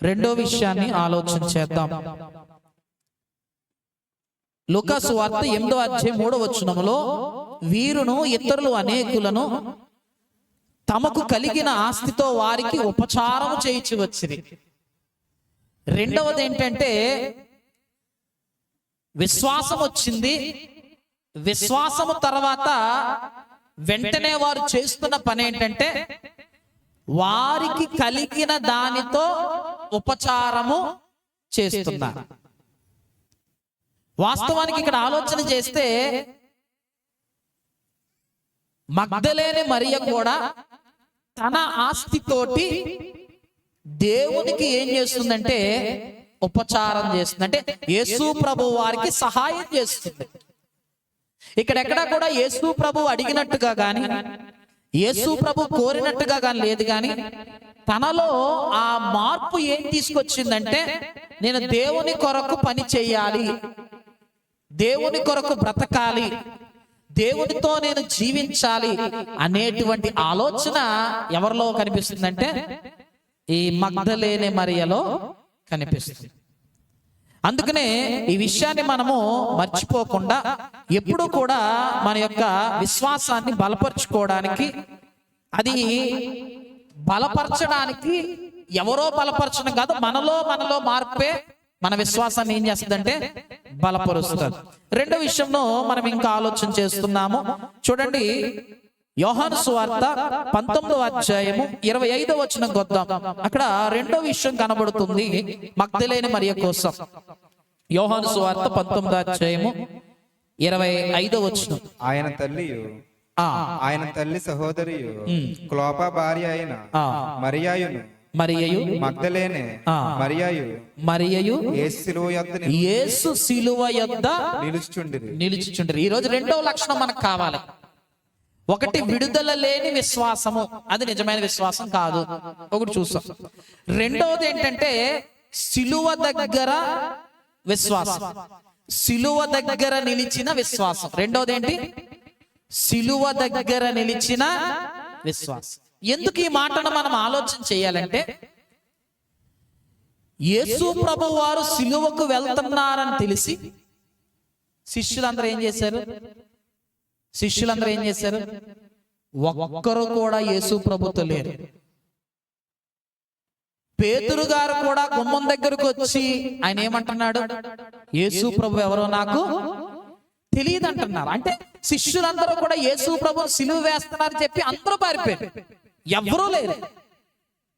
రెండో విషయాన్ని ఆలోచన చేద్దాం. లూకా సువార్త 8వ అధ్యాయం 3వ వచనములో, వీరును ఇతరులు అనేకులను తమకు కలిగిన ఆస్తితో వారికి ఉపచారం చేయించి వచ్చింది. రెండవది ఏంటంటే విశ్వాసం వచ్చింది. విశ్వాసము తర్వాత వెంటనే వారు చేస్తున్న పని ఏంటంటే వారికి కలిగిన దానితో ఉపచారము చేస్తున్నారు. వాస్తవానికి ఇక్కడ ఆలోచన చేస్తే మగ్దలేనే మరియ కూడా తన ఆస్తితోటి దేవునికి ఏం చేస్తుందంటే ఉపచారం చేస్తుంది. అంటే యేసు ప్రభు వారికి సహాయం చేస్తుంది. ఇక్కడెక్కడ కూడా యేసు ప్రభు అడిగినట్టుగా గాని యేసు ప్రభు కోరినట్టుగా గాని లేదు, కానీ తనలో ఆ మార్పు ఏం తీసుకొచ్చిందంటే నేను దేవుని కొరకు పని చేయాలి, దేవుని కొరకు బ్రతకాలి, దేవునితో నేను జీవించాలి అనేటువంటి ఆలోచన ఎవరిలో కనిపిస్తుందంటే ఈ మగ్దలేనే మరియలో కనిపిస్తుంది. అందుకనే ఈ విషయాన్ని మనము మర్చిపోకుండా ఎప్పుడు కూడా మన యొక్క విశ్వాసాన్ని బలపరుచుకోవడానికి, అది బలపరచడానికి ఎవరో బలపరచడం కాదు, మనలో మార్పే మన విశ్వాసాన్ని ఏం చేస్తుందంటే బలపరుస్తుంది. రెండో విషయంలో మనం ఇంకా ఆలోచన చేస్తున్నాము. చూడండి, యోహాను సువార్త 19వ అధ్యాయము 25వ వచనం కొద్దాం. అక్కడ రెండో విషయం కనబడుతుంది మగ్దలేనే మరియ కోసం. యోహాను సువార్త 19వ అధ్యాయము 25వ వచనం. ఆయన తల్లి సహోదరియు క్లోప భార్య అయిన మరియయు మగ్దలేనే మరియయు యేసు శిలువ యొద్ద నిలుచుచుండిరి. ఈ రోజు రెండవ లక్షణం మనకు కావాలి. ఒకటి, విడుదల లేని విశ్వాసము, అది నిజమైన విశ్వాసం కాదు, ఒకటి చూసాం. రెండవది ఏంటంటే శిలువ దగ్గర విశ్వాసం, శిలువ దగ్గర నిలిచిన విశ్వాసం. రెండవది ఏంటి? శిలువ దగ్గర నిలిచిన విశ్వాసం. ఎందుకు ఈ మాటను మనం ఆలోచన చేయాలంటే యేసు ప్రభు వారు శిలువకు వెళ్తున్నారని తెలిసి శిష్యులందరూ ఏం చేశారు? ఒక్కరు కూడా యేసు ప్రభుతో లేరు. పేతురు గారు కూడా గుమ్మం దగ్గరకు వచ్చి ఆయన ఏమంటున్నాడు? యేసు ప్రభు ఎవరో నాకు తెలియదు అంటున్నారు. అంటే శిష్యులందరూ కూడా యేసు ప్రభు సిలువ వేస్తున్నారని చెప్పి అందరూ పారిపోయారు, ఎవరూ లేరు.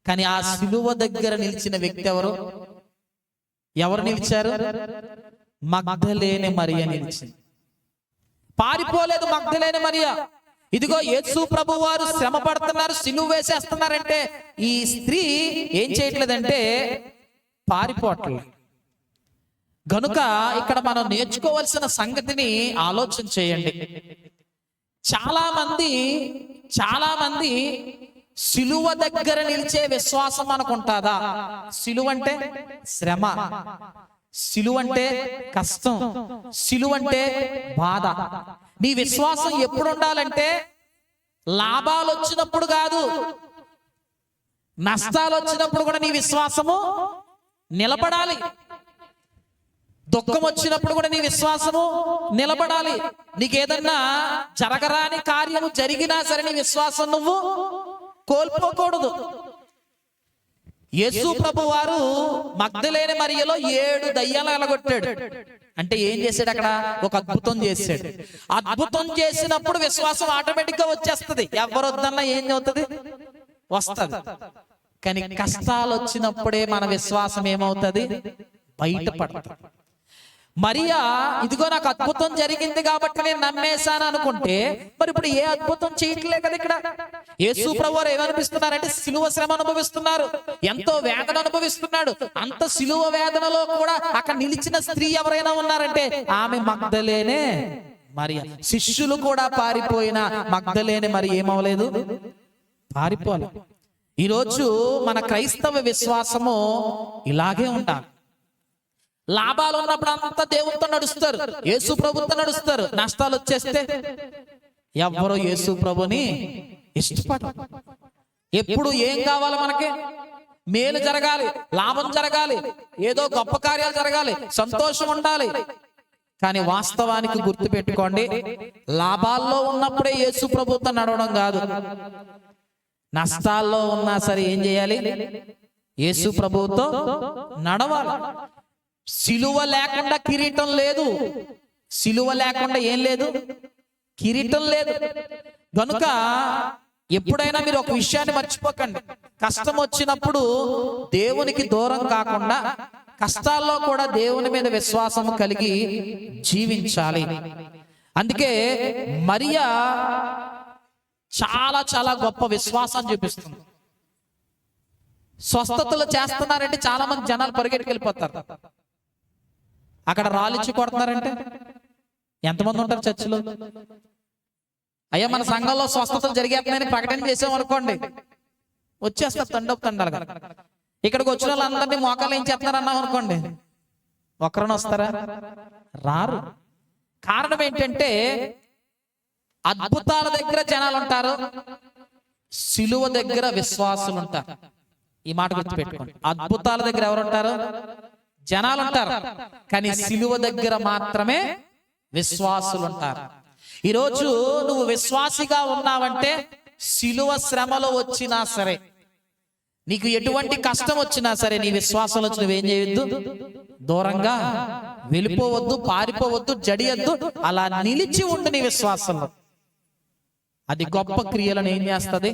కానీ ఆ సిలువ దగ్గర నిలిచిన వ్యక్తి ఎవరు నిలిచారు? మగ్దలేనే మరియ నిలిచింది. పారిపోలేదు మగ్దలేనే మరియ. ఇదిగో యేసు ప్రభు వారు శ్రమ పడుతున్నారు, సిలువ వేసేస్తున్నారంటే ఈ స్త్రీ ఏం చేయట్లేదంటే పారిపోవట్లేదు. గనుక ఇక్కడ మనం నేర్చుకోవాల్సిన సంగతిని ఆలోచన చేయండి. చాలా మంది సిలువ దగ్గర నిలిచే విశ్వాసం అనుకుంటాదా? సిలువ అంటే శ్రమ, సిలువ అంటే కష్టం, సిలువ అంటే బాధ. నీ విశ్వాసం ఎప్పుడు ఉండాలంటే లాభాలు వచ్చినప్పుడు కాదు, నష్టాలు వచ్చినప్పుడు కూడా నీ విశ్వాసము నిలబడాలి. దుఃఖం వచ్చినప్పుడు కూడా నీ విశ్వాసము నిలబడాలి. నీకేదన్నా జరగరాని కార్యము జరిగినా సరే నీ విశ్వాసం నువ్వు కోల్పోకూడదు. యేసు ప్రభు వారు మగ్దలేనే మరియలో 7 దయ్యాలు ఎలగొట్టాడు. అంటే ఏం చేశాడు? అక్కడ ఒక అద్భుతం చేశాడు. అద్భుతం చేసినప్పుడు విశ్వాసం ఆటోమేటిక్ గా వచ్చేస్తుంది. ఎవరొద్దన్నా ఏం అవుతుంది? వస్తుంది. కానీ కష్టాలు వచ్చినప్పుడే మన విశ్వాసం ఏమవుతుంది? బయటపడుతుంది. మరియా ఇదిగో నాకు అద్భుతం జరిగింది కాబట్టి నేను నమ్మేశాను అనుకుంటే, మరి ఇప్పుడు ఏ అద్భుతం చేయట్లే కదా. ఇక్కడ యేసు ప్రభువు వారు ఏమనిపిస్తున్నారంటే సిలువ శ్రమ అనుభవిస్తున్నారు, ఎంతో వేదన అనుభవిస్తున్నాడు. అంత సిలువ వేదనలో కూడా అక్కడ నిలిచిన స్త్రీ ఎవరైనా ఉన్నారంటే ఆమె మగ్దలేనే మరియ. శిష్యులు కూడా పారిపోయిన మగ్దలేనే మరి ఏమవలేదు, పారిపోలే. ఈరోజు మన క్రైస్తవ విశ్వాసము ఇలాగే ఉండాలి. లాభాలు ఉన్నప్పుడు అంతా దేవునితో నడుస్తారు, యేసు ప్రభుతో నడుస్తారు. నష్టాలు వచ్చేస్తే ఎవరో యేసు ప్రభుని ఇష్టపడరు. ఎప్పుడు ఏం కావాలి మనకి? మేలు జరగాలి, లాభం జరగాలి, ఏదో గొప్ప కార్యాలు జరగాలి, సంతోషం ఉండాలి. కానీ వాస్తవానికి గుర్తు పెట్టుకోండి, లాభాల్లో ఉన్నప్పుడే యేసు ప్రభుతో నడవడం కాదు. నష్టాల్లో ఉన్నా సరే ఏం చేయాలి? యేసు ప్రభుతో నడవాలి. సిలువ లేకుండా కిరీటం లేదు. సిలువ లేకుండా ఏం లేదు? కిరీటం లేదు. కనుక ఎప్పుడైనా మీరు ఒక విషయాన్ని మర్చిపోకండి. కష్టం వచ్చినప్పుడు దేవునికి దూరం కాకుండా కష్టాల్లో కూడా దేవుని మీద విశ్వాసం కలిగి జీవించాలి. అందుకే మరియా చాలా చాలా గొప్ప విశ్వాసం చూపిస్తుంది. స్వస్థతలు చేస్తున్నారంటే చాలా మంది జనాలు పరిగెట్టుకు వెళ్ళిపోతారు. అక్కడ రాలిచ్చి కొడుతున్నారంటే ఎంతమంది ఉంటారు చర్చిలో? అయ్యా మన సంఘంలో స్వస్థతలు జరిగేస్తున్నాయని ప్రకటన చేసామనుకోండి, వచ్చేస్తారు తండపు తండాలుగా. ఇక్కడికి వచ్చిన వాళ్ళందరినీ మోకాలు ఏం చేస్తున్నారు అన్నాం అనుకోండి, ఒక్కరని వస్తారా? రారు. కారణం ఏంటంటే అద్భుతాల దగ్గర జనాలు ఉంటారు, సిలువ దగ్గర విశ్వాసులు ఉంటారు. ఈ మాట గుర్తుపెట్టుకోండి. అద్భుతాల దగ్గర ఎవరు ఉంటారు? జనాలు ఉంటారు, కానీ సిలువ దగ్గర మాత్రమే విశ్వాసులు ఉంటారు. ఈరోజు నువ్వు విశ్వాసిగా ఉన్నావంటే సిలువ శ్రమలో వచ్చినా సరే, నీకు ఎటువంటి కష్టం వచ్చినా సరే, నీ విశ్వాసంలో వచ్చి నువ్వేం చేయొద్దు? దూరంగా వెళ్ళిపోవద్దు, పారిపోవద్దు, జడియద్దు. అలా నిలిచి ఉండు నీ విశ్వాసంలో. అది గొప్ప క్రియలను ఏం చేస్తుంది?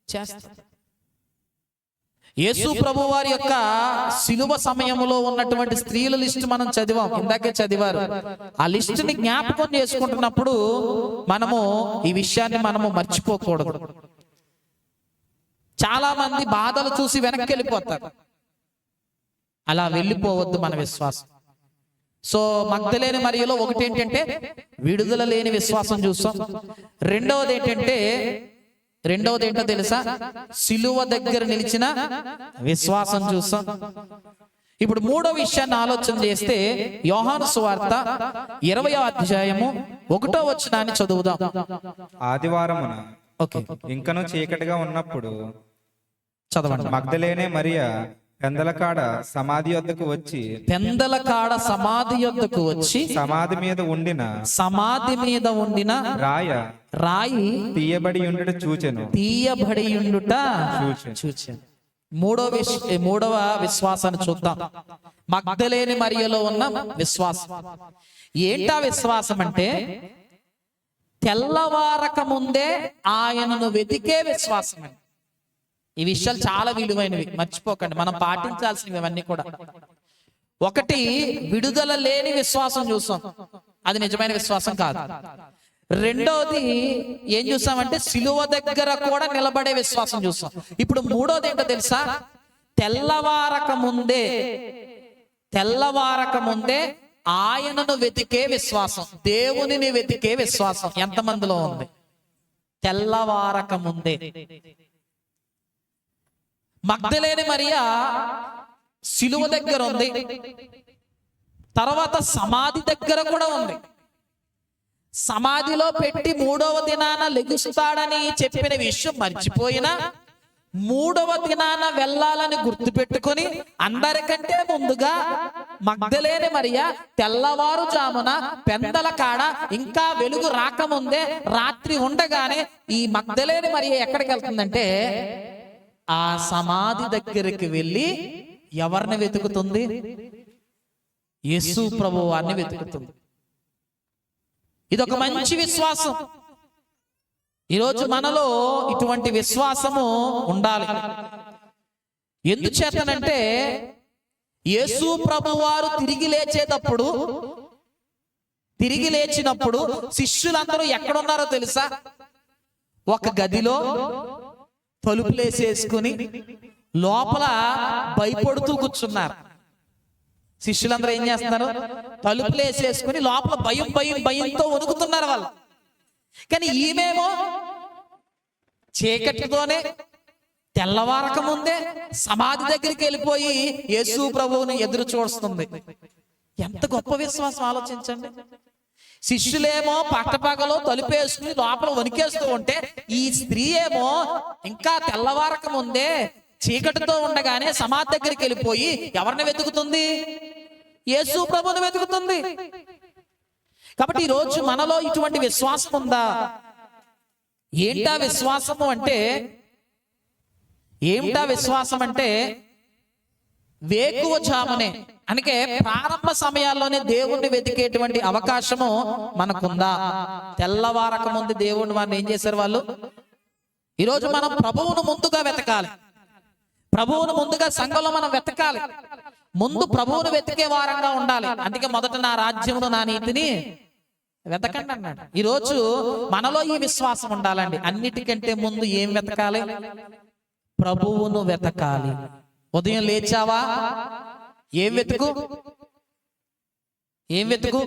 చేస్తుంది. యేసు ప్రభు వారి యొక్క సిలువ సమయంలో ఉన్నటువంటి స్త్రీల లిస్ట్ మనం చదివాం, ఇందాకే చదివారు. ఆ లిస్టుని జ్ఞాపకం చేసుకుంటున్నప్పుడు మనము ఈ విషయాన్ని మనము మర్చిపోకూడదు. చాలా మంది బాధలు చూసి వెనక్కి వెళ్ళిపోతారు. అలా వెళ్ళిపోవద్దు మన విశ్వాసం. సో మగ్దలేని మరియలో ఒకటి ఏంటంటే విడుదల లేని విశ్వాసం చూస్తాం. రెండవది ఏంటో తెలుసా? సిలువ దగ్గర నిలిచిన విశ్వాసం చూస్తాం. ఇప్పుడు మూడో విషయాన్ని ఆలోచన చేస్తే యోహాను సువార్త 20వ అధ్యాయము 1వ వచనాన్ని చదువుదాం. ఆదివారమున ఓకే, ఇంకను చీకటిగా ఉన్నప్పుడు చదవండి. మగ్దలేనే మరియా పెందలకాడ సమాధి యొద్దకు వచ్చి సమాధి మీద ఉండిన రాయి తీయబడి ఉండుట చూచెను. మూడవ విశ్వాసాన్ని చూద్దాం. మగ్దలేని మరియలో ఉన్న విశ్వాసం ఏంటా? విశ్వాసం అంటే తెల్లవారక ముందే ఆయనను వెతికే విశ్వాసం అండి. ఈ విషయాలు చాలా విలువైనవి, మర్చిపోకండి. మనం పాటించాల్సినవి ఇవన్నీ కూడా. ఒకటి, విడుదల లేని విశ్వాసం చూసాం, అది నిజమైన విశ్వాసం కాదు. రెండోది ఏం చూసామంటే సిలువ దగ్గర కూడా నిలబడే విశ్వాసం చూసాం. ఇప్పుడు మూడోది ఏంటో తెలుసా? తెల్లవారక ముందే ఆయనను వెతికే విశ్వాసం, దేవునిని వెతికే విశ్వాసం ఎంతమందిలో ఉంది? తెల్లవారక ముందే. మగ్దలేని మరియా సిలువ దగ్గర ఉంది, తర్వాత సమాధి దగ్గర కూడా ఉంది. సమాధిలో పెట్టి 3వ దినాన లెగుస్తాడని చెప్పిన విషయం మర్చిపోయినా 3వ దినాన వెళ్ళాలని గుర్తు పెట్టుకుని అందరికంటే ముందుగా మగ్దలేని మరియా తెల్లవారుజామున పెందల కాడ ఇంకా వెలుగు రాకముందే రాత్రి ఉండగానే ఈ మగ్దలేని మరియా ఎక్కడికి వెళ్తుందంటే ఆ సమాధి దగ్గరికి వెళ్ళి ఎవరిని వెతుకుతుంది? యేసు ప్రభు వారిని వెతుకుతుంది. ఇదొక మంచి విశ్వాసం. ఈరోజు మనలో ఇటువంటి విశ్వాసము ఉండాలి. ఎందుచేతనంటే యేసు ప్రభు వారు తిరిగి లేచినప్పుడు శిష్యులందరూ ఎక్కడున్నారో తెలుసా? ఒక గదిలో తలుపులేసేసుకుని లోపల భయపడుతూ కూర్చున్నారు. శిష్యులందరూ ఏం చేస్తున్నారు? తలుపులేసేసుకుని లోపల భయంతో వణుకుతున్నారు వాళ్ళు. కానీ ఈమెమో చీకటితోనే తెల్లవారక ముందే సమాధి దగ్గరికి వెళ్ళిపోయి యేసు ప్రభువుని ఎదురు చూస్తుంది. ఎంత గొప్ప విశ్వాసం ఆలోచించండి. శిష్యులేమో పట్టపగలో తలుపేసుకుని లోపల వణికేస్తూ ఉంటే ఈ స్త్రీ ఏమో ఇంకా తెల్లవారక ముందే చీకటితో ఉండగానే సమాధి దగ్గరికి వెళ్ళిపోయి ఎవరిని వెతుకుతుంది? యేసు ప్రభువుని వెతుకుతుంది. కాబట్టి ఈరోజు మనలో ఇటువంటి విశ్వాసం ఉందా? ఏంటా విశ్వాసము అంటే, ఏమిటా విశ్వాసం అంటే వేకువ జామునే, అందుకే ప్రారంభ సమయాల్లోనే దేవుణ్ణి వెతికేటువంటి అవకాశము మనకుందా? తెల్లవారక ముందు దేవుణ్ణి వారిని ఏం చేశారు వాళ్ళు? ఈరోజు మనం ప్రభువును ముందుగా వెతకాలి. ప్రభువును ముందుగా సంఘంలో మనం వెతకాలి. ముందు ప్రభువును వెతికే వారంగా ఉండాలి. అందుకే మొదట నా రాజ్యమును నా నీతిని వెతకండి అన్నాడు. ఈరోజు మనలో ఈ విశ్వాసం ఉండాలండి. అన్నిటికంటే ముందు ఏం వెతకాలి? ప్రభువును వెతకాలి. ఉదయం లేచావా? ఏం వెతుకు? ఏం వెతుకు?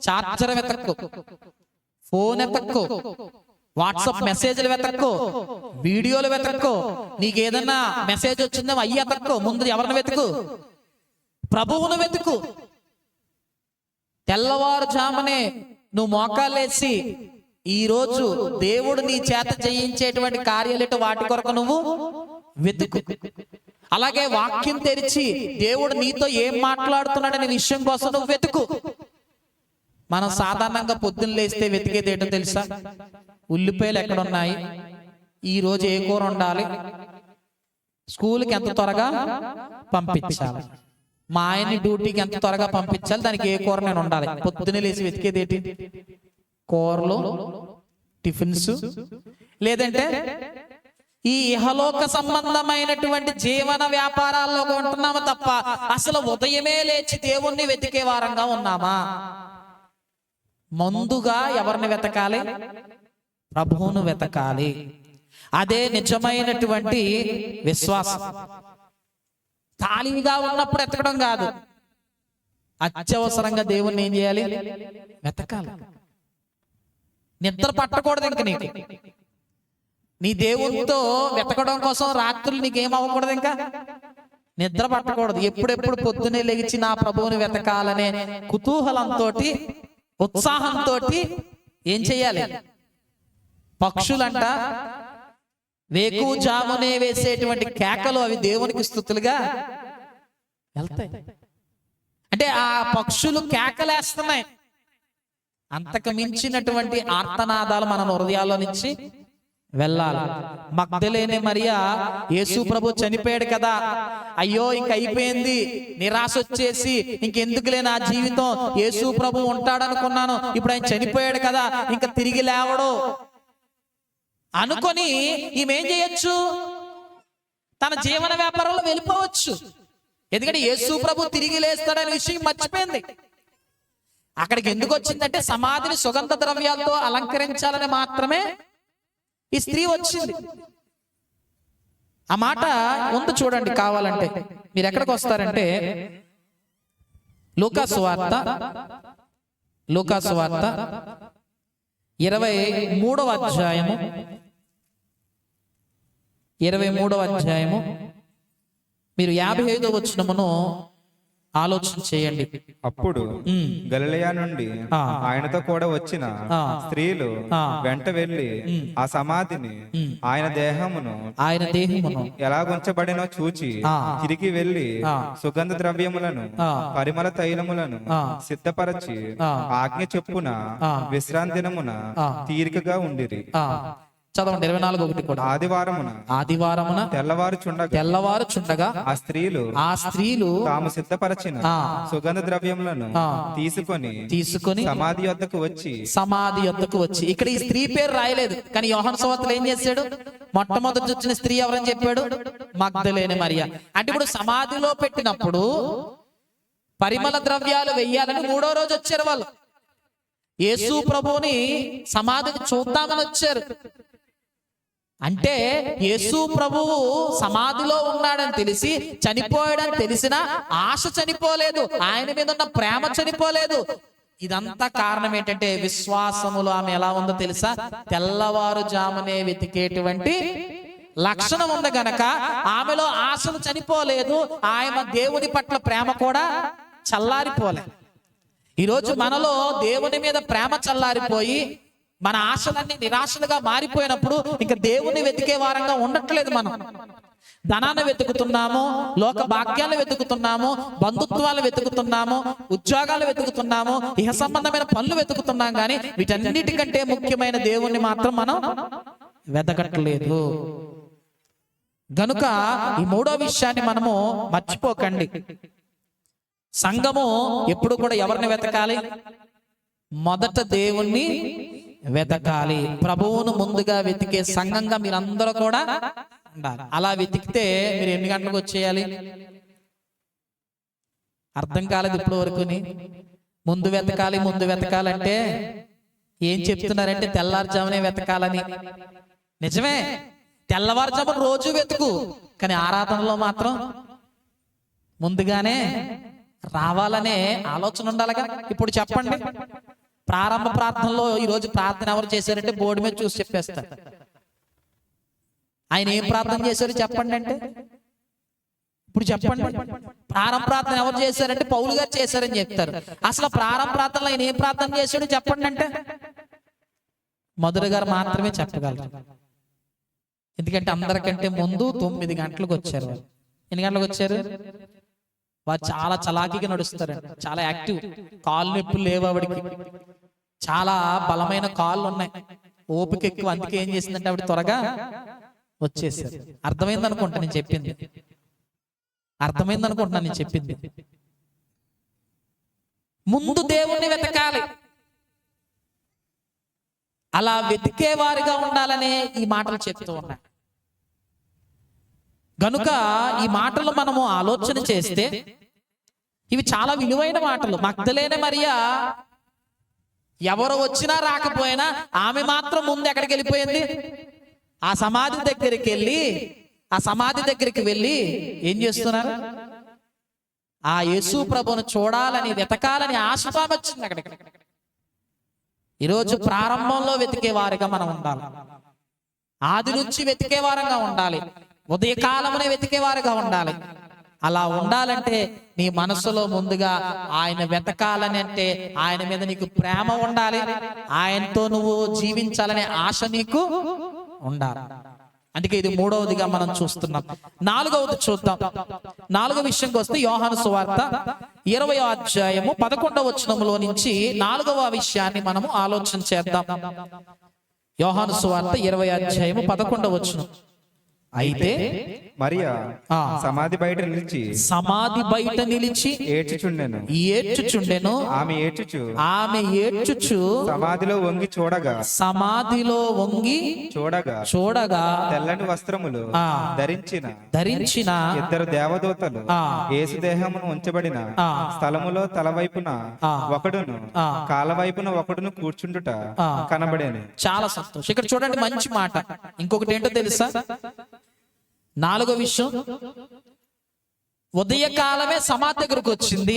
చార్జర్ వెతక్కు, ఫోన్ వెతక్కు, వాట్సాప్ మెసేజ్లు వెతక్కు, వీడియోలు వెతక్కు. నీకు ఏదన్నా మెసేజ్ వచ్చిందేమో అయ్యి వెతక్కు. ముందు ఎవరిని వెతుకు? ప్రభువును వెతుకు. తెల్లవారుజామునే నువ్వు మోకాళ్ళేసి ఈరోజు దేవుడు నీ చేత చేయించేటువంటి కార్యాలు వాటి కొరకు నువ్వు వెతుకు. అలాగే వాక్యం తెరిచి దేవుడు నీతో ఏం మాట్లాడుతున్నాడనే విషయం కోసం నువ్వు వెతుకు. మనం సాధారణంగా పొద్దున్న లేస్తే వెతికేది ఏంటో తెలుసా? ఉల్లిపాయలు ఎక్కడున్నాయి, ఈ రోజు ఏ కూర ఉండాలి, స్కూల్కి ఎంత త్వరగా పంపించాలి, మా ఆయన్ని డ్యూటీకి ఎంత త్వరగా పంపించాలి, దానికి ఏ కూర నేను ఉండాలి. పొద్దున్నే లేచి వెతికేది ఏంటి? కూరలు, టిఫిన్స్, లేదంటే ఈ ఇహలోక సంబంధమైనటువంటి జీవన వ్యాపారాల్లో ఉంటున్నాము తప్ప అసలు ఉదయమే లేచి దేవుణ్ణి వెతికే వారంగా ఉన్నామా? ముందుగా ఎవరిని వెతకాలి? ప్రభువును వెతకాలి. అదే నిజమైనటువంటి విశ్వాసం. ఖాళీగా ఉన్నప్పుడు ఎతకడం కాదు, అత్యవసరంగా దేవుణ్ణి ఏం చేయాలి? వెతకాలి. నిద్ర పట్టకూడదు ఇంక నీకు. నీ దేవునితో వెతకడం కోసం రాత్రులు నీకేం అవ్వకూడదు, ఇంకా నిద్ర పట్టకూడదు. ఎప్పుడెప్పుడు పొద్దునే లెగిచి నా ప్రభువుని వెతకాలనే కుతూహలంతో, ఉత్సాహంతో ఏం చెయ్యాలి? పక్షులంట వేకువజామునే వేసేటువంటి కేకలు అవి దేవునికి స్తుతులుగా వెళ్తాయి. అంటే ఆ పక్షులు కేకలేస్తున్నాయి. అంతకు మించినటువంటి ఆర్తనాదాలు మన హృదయాల్లో నుంచి వెళ్ళాలి. మగ్దలేనే మరియా యేసు ప్రభు చనిపోయాడు కదా, అయ్యో ఇంక అయిపోయింది, నిరాశ వచ్చేసి ఇంకెందుకులే నా జీవితం, యేసు ప్రభు ఉంటాడనుకున్నాను, ఇప్పుడు ఆయన చనిపోయాడు కదా, ఇంకా తిరిగి లేవడు అనుకొని ఈమెం చేయొచ్చు? తన జీవన వ్యాపారంలో వెళ్ళిపోవచ్చు. ఎందుకంటే యేసు ప్రభు తిరిగి లేస్తాడనే విషయం మర్చిపోయింది. అక్కడికి ఎందుకు వచ్చిందంటే సమాధిని సుగంధ ద్రవ్యాలతో అలంకరించాలని మాత్రమే ఈ స్త్రీ వచ్చింది. ఆ మాట ముందు చూడండి కావాలంటే. మీరు ఎక్కడికి వస్తారంటే లూకాసు వార్త 23వ అధ్యాయము 23వ అధ్యాయము మీరు 55వ వచనమును ఆలోచన చేయండి. అప్పుడు గలిలయ నుండి ఆయనతో కూడా వచ్చిన స్త్రీలు వెంట వెళ్లి ఆ సమాధిని ఆయన దేహమును ఎలాగుంచబడినో చూచి తిరిగి వెళ్లి సుగంధ ద్రవ్యములను పరిమళ తైలములను సిద్ధపరచి ఆజ్ఞ చొప్పున విశ్రాంతి దినమున తీరికగా ఉండిరి. చదవండి 24:1 కూడా. ఆదివారమున తెల్లవారుచుండగా ఆ స్త్రీలు తాము సిద్ధపరచిన సుగంధ ద్రవ్యములను తీసుకొని సమాధి వద్దకు వచ్చి. ఇక్కడ ఈ స్త్రీ పేరు రాయలేదు, కానీ యోహాను సువార్తలో ఏం చేశాడు? మొట్టమొదటి వచ్చిన స్త్రీ ఎవరని చెప్పాడు? మగ్దలేనే మరియా. అంటే ఇప్పుడు సమాధిలో పెట్టినప్పుడు పరిమళ ద్రవ్యాలు వెయ్యాలని 3వ రోజు వచ్చారు వాళ్ళు. యేసు ప్రభువుని సమాధిని చూద్దామని వచ్చారు. అంటే యేసు ప్రభువు సమాధిలో ఉన్నాడని తెలిసి, చనిపోయాడని తెలిసినా ఆశ చనిపోలేదు, ఆయన మీద ఉన్న ప్రేమ చనిపోలేదు. ఇదంతా కారణం ఏంటంటే విశ్వాసములో ఆమె ఎలా ఉందో తెలుసా? తెల్లవారుజామునే వెతికేటువంటి లక్షణం ఉంది గనక ఆమెలో ఆశలు చనిపోలేదు, ఆయన దేవుని పట్ల ప్రేమ కూడా చల్లారిపోలేదు. ఈరోజు మనలో దేవుని మీద ప్రేమ చల్లారిపోయి మన ఆశలన్నీ నిరాశలుగా మారిపోయినప్పుడు ఇంకా దేవుని వెతికే వారంగా ఉండట్లేదు మనం. ధనాన్ని వెతుకుతున్నాము, లోక భాగ్యాలు వెతుకుతున్నాము, బంధుత్వాలు వెతుకుతున్నాము, ఉద్యోగాలు వెతుకుతున్నాము, ఇహ సంబంధమైన పనులు వెతుకుతున్నాం, కానీ వీటన్నిటికంటే ముఖ్యమైన దేవుణ్ణి మాత్రం మనం వెతకట్లేదు. గనుక ఈ మూడో విషయాన్ని మనము మర్చిపోకండి. సంఘము ఎప్పుడు కూడా ఎవరిని వెతకాలి? మొదట దేవుణ్ణి వెతకాలి. ప్రభువును ముందుగా వెతికే సంఘంగా మీరందరూ కూడా ఉండాలి. అలా వెతికితే మీరు ఎన్ని గంటలకు వచ్చేయాలి? అర్థం కాలేదు ఇప్పుడు వరకుని. ముందు వెతకాలంటే ఏం చెప్తున్నారంటే తెల్లారుజామునే వెతకాలని. నిజమే, తెల్లవారుజామున రోజు వెతుకు, కానీ ఆరాధనలో మాత్రం ముందుగానే రావాలనే ఆలోచన ఉండాలిగా. ఇప్పుడు చెప్పండి, ప్రారంభ ప్రార్థనలో ఈరోజు ప్రార్థన ఎవరు చేశారంటే బోర్డు మీద చూసి చెప్పేస్తారు. ఆయన ఏం ప్రార్థన చేశారు చెప్పండి అంటే, ఇప్పుడు చెప్పండి, ప్రారంభ ప్రార్థన ఎవరు చేశారంటే పౌలు గారు చేశారని చెప్తారు. అసలు ప్రారంభ ప్రార్థనలో ఆయన ఏం ప్రార్థన చేశాడు చెప్పండి అంటే మధుర గారు మాత్రమే చెప్పగలరు. ఎందుకంటే అందరికంటే ముందు 9 గంటలకు వచ్చారు. వాళ్ళు ఎన్ని గంటలకు వచ్చారు? వారు చాలా చలాకీగా నడుస్తారండి, చాలా యాక్టివ్. కాళ్ళు నొప్పులు లేవు ఆవిడికి, చాలా బలమైన కాళ్ళు ఉన్నాయి, ఓపిక ఎక్కువ. అందుకే ఏం చేసిందంటే ఆవిడ త్వరగా వచ్చేసారు. అర్థమైంది అనుకుంటా నేను చెప్పింది, అర్థమైంది అనుకుంటున్నా నేను చెప్పింది. ముందు దేవుణ్ణి వెతకాలి. అలా వెతికేవారిగా ఉండాలనే ఈ మాటలు చెప్తూ ఉన్నాయి. గనుక ఈ మాటలు మనము ఆలోచన చేస్తే ఇవి చాలా విలువైన మాటలు. మగ్దలేనే మరియా ఎవరు వచ్చినా రాకపోయినా ఆమె మాత్రం ముందు ఎక్కడికి వెళ్ళిపోయింది? ఆ సమాధి దగ్గరికి వెళ్ళి ఏం చేస్తున్నారు? ఆ యేసు ప్రభువును చూడాలని, వెతకాలని ఆశ వచ్చింది అక్కడికి. ఈరోజు ప్రారంభంలో వెతికేవారిగా మనం ఉండాలి, ఆది నుంచి వెతికేవారంగా ఉండాలి, ఉదయకాలమునే వెతికేవారుగా ఉండాలి. అలా ఉండాలంటే నీ మనసులో ముందుగా ఆయన వెతకాలని, అంటే ఆయన మీద నీకు ప్రేమ ఉండాలి, ఆయనతో నువ్వు జీవించాలనే ఆశ నీకు ఉండాలి. అందుకే ఇది మూడవదిగా మనం చూస్తున్నాం. నాలుగవది చూద్దాం. నాలుగో విషయంకి వస్తే యోహాను సువార్త 20వ అధ్యాయము 11వ వచనములో నుంచి 4వ విషయాన్ని మనము ఆలోచన చేద్దాం. యోహాను సువార్త 20వ అధ్యాయము 11వ వచనం. అయితే మరియా సమాధి బయట నిలిచి ఏడ్చుచుండెను. ఆమె ఏడ్చుచు సమాధిలో వంగి చూడగా తెల్లని వస్త్రములు ధరించిన ఇద్దరు దేవదూతలు యేసు దేహమును ఉంచబడిన స్థలములో తలవైపున ఒకడును కాలవైపున ఒకడును కూర్చుండుట కనబడేను. చాలా సంతోషం. ఇక్కడ చూడండి, మంచి మాట. ఇంకొకటి ఏంటో తెలుసా? 4వ విషయం, ఉదయకాలమే సమాధి దగ్గరకు వచ్చింది.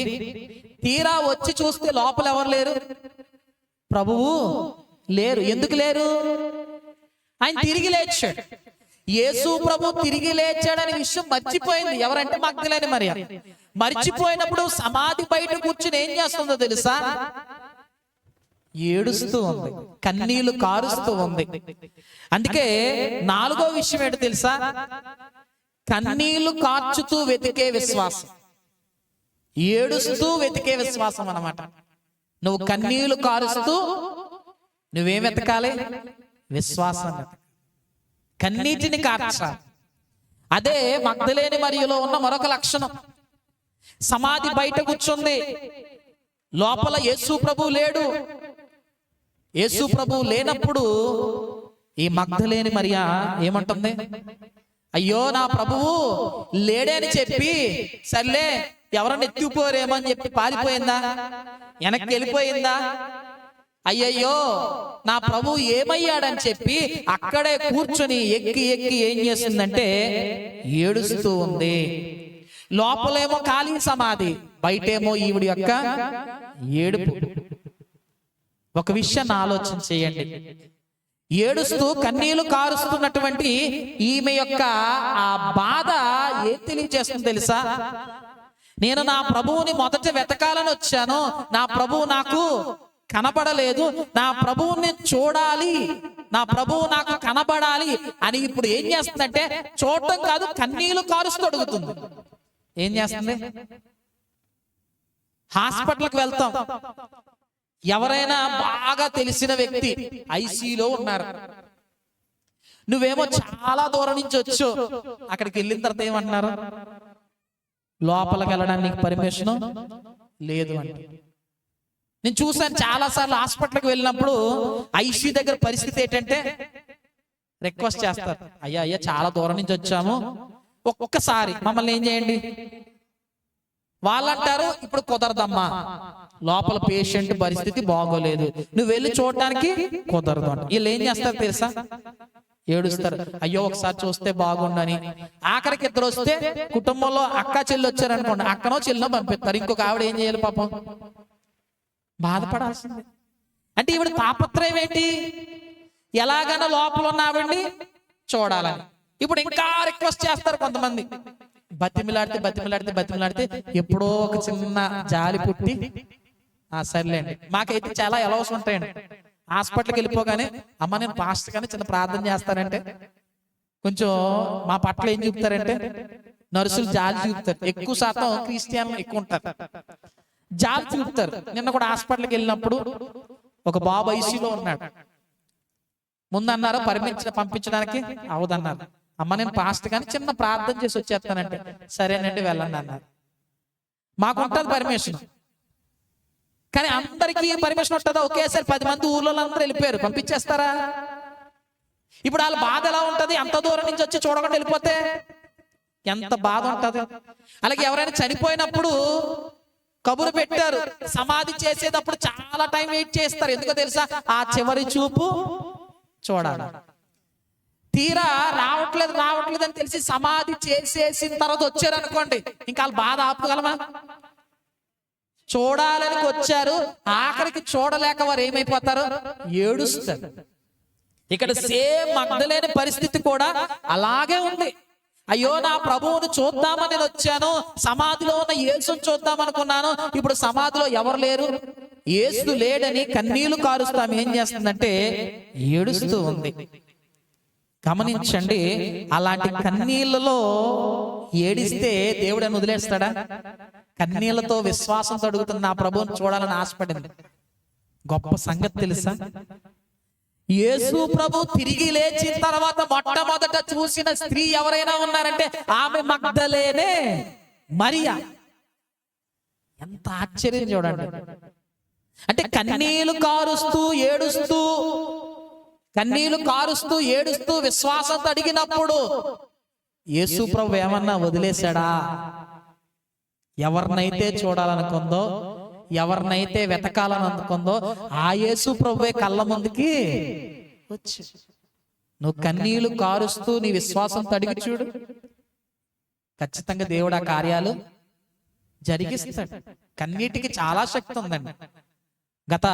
తీరా వచ్చి చూస్తే లోపల ఎవరు లేరు? ప్రభువు లేరు. ఎందుకు లేరు? ఆయన తిరిగి లేచాడు. యేసు ప్రభు తిరిగి లేచాడనే విషయం మర్చిపోయింది. ఎవరంటే మగ్దలేనే మరియ. మర్చిపోయినప్పుడు సమాధి బయట కూర్చుని ఏం చేస్తుందో తెలుసా? ఏడుస్తూ ఉంది, కన్నీళ్లు కారుస్తూ ఉంది. అందుకే 4వ విషయం ఏంటో తెలుసా? కన్నీళ్లు కార్చుతూ వెతికే విశ్వాసం, ఏడుస్తూ వెతికే విశ్వాసం అన్నమాట. నువ్వు కన్నీళ్లు కారుస్తూ నువ్వేం వెతకాలి? విశ్వాసం. కన్నీటిని కార్చాలి. అదే మగ్దలేని మరియలో ఉన్న మరొక లక్షణం. సమాధి బయట కూర్చుంది, లోపల యేసు ప్రభు లేడు. యేసు ప్రభు లేనప్పుడు ఈ మగ్దలేని మరియా ఏమంటుంది? అయ్యో నా ప్రభువు లేడే అని చెప్పి, సర్లే ఎవరన్నా ఎత్తుకుపోరేమో అని చెప్పి పారిపోయిందా? వెనక్కి వెళ్ళిపోయిందా? అయ్యయ్యో నా ప్రభు ఏమయ్యాడని చెప్పి అక్కడే కూర్చొని ఎక్కి ఏం చేస్తుందంటే ఏడుస్తూ ఉంది. లోపలేమో ఖాళీ సమాధి, బయటేమో ఈవిడి యొక్క ఏడుపు. ఒక విషయాన్ని ఆలోచన చేయండి. ఏడుస్తూ కన్నీళ్లు కారుస్తున్నటువంటి ఈమె యొక్క ఆ బాధ ఏం తెలియజేస్తుంది తెలుసా? నేను నా ప్రభువుని మొదట వెతకాలని వచ్చాను, నా ప్రభువు నాకు కనబడలేదు, నా ప్రభువుని చూడాలి, నా ప్రభువు నాకు కనబడాలి అని ఇప్పుడు ఏం చేస్తుందంటే చూడటం కాదు, కన్నీళ్లు కారుస్తూ అడుగుతుంది. ఏం చేస్తుంది? హాస్పిటల్కి వెళ్తాం, ఎవరైనా బాగా తెలిసిన వ్యక్తి ఐసీలో ఉన్నారు, నువ్వేమో చాలా దూరం నుంచి వచ్చు, అక్కడికి వెళ్ళిన తర్వాత ఏమంటున్నారు? లోపలికి వెళ్ళడానికి పర్మిషన్ లేదు అంటే. నేను చూసాను చాలా సార్లు హాస్పిటల్కి వెళ్ళినప్పుడు ఐసీ దగ్గర పరిస్థితి ఏంటంటే రిక్వెస్ట్ చేస్తారు, అయ్యా అయ్యా చాలా దూరం నుంచి వచ్చాము, ఒక్కసారి మమ్మల్ని ఏం చేయండి. వాళ్ళంటారు ఇప్పుడు కుదరదమ్మా, లోపల పేషెంట్ పరిస్థితి బాగోలేదు, నువ్వు వెళ్ళి చూడటానికి కుదరదు అంట. వీళ్ళు ఏం చేస్తారు తెలుసా? ఏడుస్తారు, అయ్యో ఒకసారి చూస్తే బాగుండని. ఆఖరికి ఇద్దరు వస్తే కుటుంబంలో అక్క చెల్లి వచ్చారనుకోండి, అక్కనో చెల్లినో పంపిస్తారు, ఇంకొక ఆవిడ ఏం చేయాలి పాపం? బాధపడాల్సిందే. అంటే ఈవిడ తాపత్రయం ఏంటి? ఎలాగైనా లోపల ఉన్న ఆవిడ్ని చూడాలని. ఇప్పుడు ఇంకా రిక్వెస్ట్ చేస్తారు కొంతమంది, బతిమిలాడితే బతిమిలాడితే బతిమిలాడితే ఎప్పుడో ఒక చిన్న జాలి పుట్టి సర్లేండి. మాకైతే చాలా ఎలవస్ ఉంటాయండి. హాస్పిటల్కి వెళ్ళిపోగానే అమ్మ నేను పాస్టర్ కానీ చిన్న ప్రార్థన చేస్తానంటే కొంచెం మా పట్ల ఏం చూపుతారంటే నర్సులు జాలి చూపుతారు. ఎక్కువ శాతం క్రిస్టియన్లు ఎక్కువ ఉంటారు, జాలి చూపుతారు. నిన్న కూడా హాస్పిటల్కి వెళ్ళినప్పుడు ఒక బాబు ఐసీలో ఉన్నాడు. ముందన్నారు పంపించడానికి అవదన్నారు. అమ్మ నేను పాస్టర్ కానీ చిన్న ప్రార్థన చేసి వచ్చేస్తానంటే సరేనండి వెళ్ళండి అన్నారు. మాకు ఉంటుంది పర్మిషన్, కానీ అందరికీ పర్మిషన్ ఉంటుందా? ఒకేసారి 10 మంది ఊర్లో అందరూ వెళ్ళిపోయారు, పంపించేస్తారా? ఇప్పుడు వాళ్ళ బాధ ఎలా ఉంటది? అంత దూరం నుంచి వచ్చి చూడకుండా వెళ్ళిపోతే ఎంత బాధ ఉంటది. అలాగే ఎవరైనా చనిపోయినప్పుడు కబురు పెట్టారు, సమాధి చేసేటప్పుడు చాలా టైం వెయిట్ చేస్తారు. ఎందుకో తెలుసా? ఆ చివరి చూపు చూడాలి. తీరా రావట్లేదు అని తెలిసి సమాధి చేసేసిన తర్వాత వచ్చారు అనుకోండి, ఇంకా వాళ్ళ బాధ ఆపుగలమా? చూడాలని వచ్చారు, ఆఖరికి చూడలేక వారు ఏమైపోతారు? ఏడుస్తారు. ఇక్కడ సేమ్ మగ్ధలేని పరిస్థితి కూడా అలాగే ఉంది. అయ్యో నా ప్రభువును చూద్దామని నేను వచ్చాను, సమాధిలో ఉన్న యేసుని చూద్దాం అనుకున్నాను, ఇప్పుడు సమాధిలో ఎవరు లేరు, యేసు లేడని కన్నీళ్లు కారుస్తాం. ఏం చేస్తుందంటే ఏడుస్తూ ఉంది. గమనించండి, అలాంటి కన్నీళ్లలో ఏడిస్తే దేవుడు అని వదిలేస్తాడా? కన్నీళ్లతో విశ్వాసంతో అడుగుతున్న నా ప్రభువుని చూడాలని ఆశపడింది. గొప్ప సంగతి తెలుసా? యేసు ప్రభు తిరిగి లేచిన తర్వాత మొట్టమొదట చూసిన స్త్రీ ఎవరైనా ఉన్నారంటే ఆమె మగ్ధలేనే మరియా. ఎంత ఆశ్చర్యం చూడండి. అంటే కన్నీళ్లు కారుస్తూ ఏడుస్తూ విశ్వాసంతో అడిగినప్పుడు యేసు ప్రభు ఏమన్నా వదిలేశాడా? ఎవరినైతే చూడాలనుకుందో, ఎవరినైతే వెతకాలని అనుకుందో ఆ యేసు ప్రభువే కళ్ళ ముందుకి వచ్చి నువ్వు కన్నీళ్లు కారుస్తూ నీ విశ్వాసంతో అడిగి చూడు, ఖచ్చితంగా దేవుడు ఆ కార్యాలు జరిగిస్తాడు. కన్నీటికి చాలా శక్తి ఉందండి. గత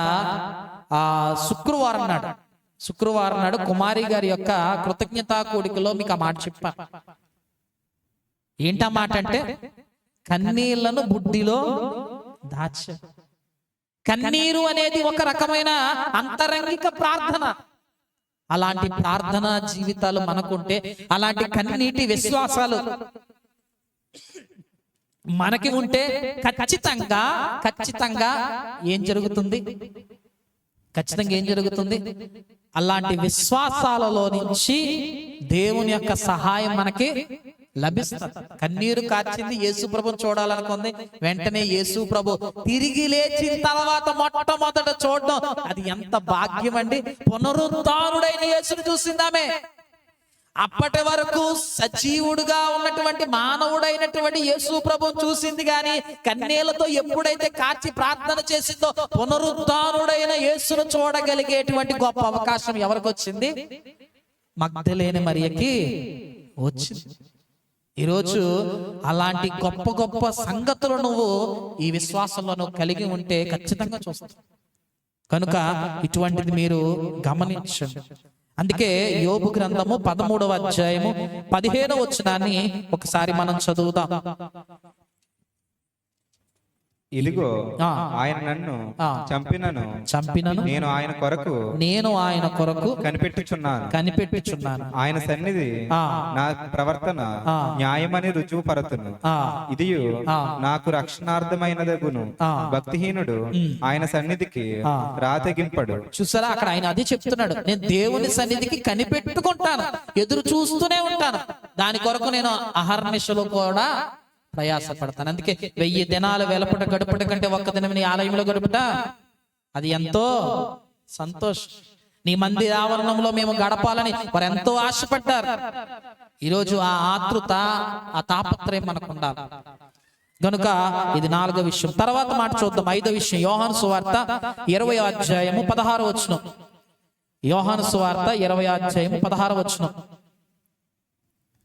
శుక్రవారం నాడు కుమారి గారి యొక్క కృతజ్ఞతా కూడికలో మీకు ఆ మాట చెప్పాను. ఏంటా మాట అంటే కన్నీళ్లను బుడ్డిలో దాచ. కన్నీరు అనేది ఒక రకమైన అంతరంగిక ప్రార్థన. అలాంటి ప్రార్థనా జీవితాలు మనకుంటే, అలాంటి కన్నీటి విశ్వాసాలు మనకి ఉంటే ఖచ్చితంగా ఏం జరుగుతుంది? అలాంటి విశ్వాసాలలో నుంచి దేవుని యొక్క సహాయం మనకి లభిస్తుంది. కన్నీరు కార్చింది, యేసు ప్రభుని చూడాలనుకుంది, వెంటనే యేసు ప్రభు తిరిగి లేచిన తర్వాత మొట్టమొదట చూడడం అది ఎంత భాగ్యం అండి. పునరుద్ధానుడైన యేసుని చూసిందామే. అప్పటి వరకు సజీవుడుగా ఉన్నటువంటి మానవుడైనటువంటి యేసు ప్రభుని చూసింది, కానీ కన్నీళ్లతో ఎప్పుడైతే కార్చి ప్రార్థన చేసిందో పునరుద్ధానుడైన యేసును చూడగలిగేటువంటి గొప్ప అవకాశం ఎవరికి వచ్చింది? మగ్ధలేని మరియకి వచ్చింది. ఈరోజు అలాంటి గొప్ప గొప్ప సంగతులు నువ్వు ఈ విశ్వాసంలో నువ్వు కలిగి ఉంటే ఖచ్చితంగా చూస్తావు. కనుక ఇటువంటిది మీరు గమనించండి. అందుకే యోబు గ్రంథము 13వ అధ్యాయము 15వ వచనాన్ని ఒకసారి మనం చదువుదాం. ఇదిగో ఆ. ఆయన నన్ను ఆ. చంపినను నేను ఆయన కొరకు కనిపెట్టుచున్నాను. కనిపెట్టుచున్నాను. ఆయన సన్నిధి ఆ. నా ప్రవర్తన ఆ. న్యాయమని రుజువు పరతును. ఆ. ఇదియు ఆ. నాకు రక్షణార్థమైనదగును. ఆ. భక్తిహీనుడు ఆయన సన్నిధికి ఆ. రాతెగింపడు. చూసారా, అక్కడ ఆయన అది చెప్తున్నాడు. నేను దేవుని సన్నిధికి కనిపెట్టుకుంటాను, ఎదురు చూస్తూనే ఉంటాను. దాని కొరకు నేను అహర్నిశలు కూడా ప్రయాసపడతాను. అందుకే 1000 దినాలు వెలపట గడుపుట కంటే ఒక్క దినం నీ ఆలయంలో గడుపుట అది ఎంతో సంతోషం. నీ మందిర ఆవరణంలో మేము గడపాలని వారు ఎంతో ఆశపడ్డారు. ఈరోజు ఆ ఆతృత, ఆ తాపత్రయం మనకు ఉండాలి గనుక ఇది 4వ విషయం. తర్వాత మాట చూద్దాం. 5వ విషయం యోహాను సువార్త 20వ అధ్యాయము 16వ వచనం. యోహాను సువార్త 20వ అధ్యాయము 16వ వచనం.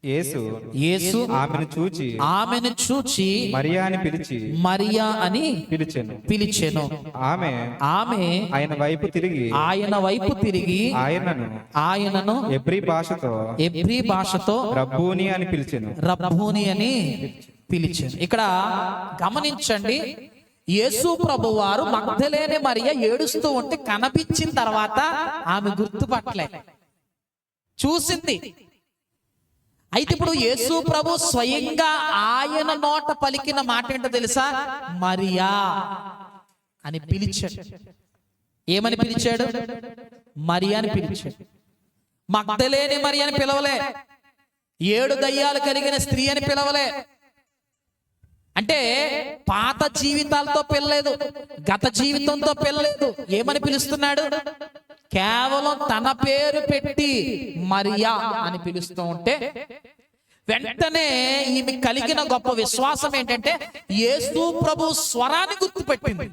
యేసు ఆమెను చూచి మరియా అని పిలిచెను. ఆమె ఆయన వైపు తిరిగి ఆయనను ఎబ్రీ భాషతో రబ్బూని అని పిలిచెను. ఇక్కడ గమనించండి, యేసు ప్రభు వారు మగ్దలేనే మరియ ఏడుస్తూ ఉంటే కనిపించిన తర్వాత ఆమె గుర్తుపట్టలే, చూసింది. అయితే ఇప్పుడు యేసు ప్రభు స్వయంగా ఆయన నోట పలికిన మాట ఏంటో తెలుసా? మరియా అని పిలిచాడు. ఏమని పిలిచాడు? మరియా అని పిలిచాడు. మగ్దలేని మరియ అని పిలవలే, 7 దయ్యాలు కలిగిన స్త్రీ అని పిలవలే. అంటే పాత జీవితాలతో పిల్లలేదు, గత జీవితంతో పిల్లలేదు. ఏమని పిలుస్తున్నాడు? కేవలం తన పేరు పెట్టి మరియా అని పిలుస్తూ ఉంటే వెంటనే ఈమె కలిగిన గొప్ప విశ్వాసం ఏంటంటే యేసు ప్రభు స్వరాన్ని గుర్తుపెట్టింది.